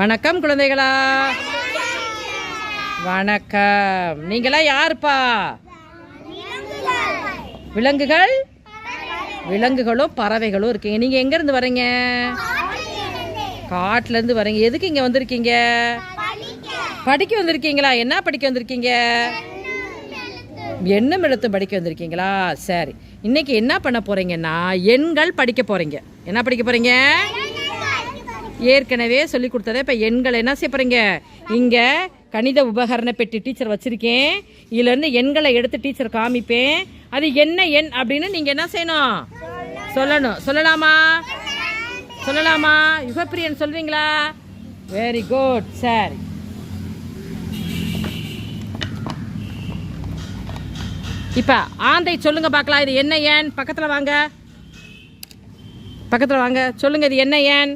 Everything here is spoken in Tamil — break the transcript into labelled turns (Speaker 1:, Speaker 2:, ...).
Speaker 1: வணக்கம் குழந்தைகளா. வணக்கம். நீங்களாம் யாருப்பா? விலங்குகள். விலங்குகளும் பறவைகளும் இருக்கீங்க. நீங்கள் எங்கேருந்து வரீங்க? காட்டிலேருந்து வரீங்க. எதுக்கு இங்கே வந்திருக்கீங்க? படிக்க வந்திருக்கீங்களா? என்ன படிக்க வந்திருக்கீங்க? எண்ணும் எழுத்தும் படிக்க வந்திருக்கீங்களா? சரி, இன்னைக்கு என்ன பண்ண போறீங்கன்னா எண்கள் படிக்க போறீங்க. என்ன படிக்க போறீங்க? ஏற்கனவே சொல்லி கொடுத்ததை இப்போ எண்கள் என்ன செய்ய போறீங்க? இங்கே கணித உபகரண பெட்டி டீச்சர் வச்சிருக்கேன். இதுலேருந்து எண்களை எடுத்து டீச்சர் காமிப்பேன். அது என்ன எண் அப்படின்னு நீங்கள் என்ன செய்யணும்? சொல்லணும். சொல்லலாமா? சொல்லலாமா? யுகப்பிரியன் சொல்வீங்களா? Very good. சரி, இப்போ ஆந்தை சொல்லுங்க பார்க்கலாம். இது என்ன எண்? பக்கத்தில் வாங்க, பக்கத்தில் வாங்க, சொல்லுங்க. இது என்ன எண்?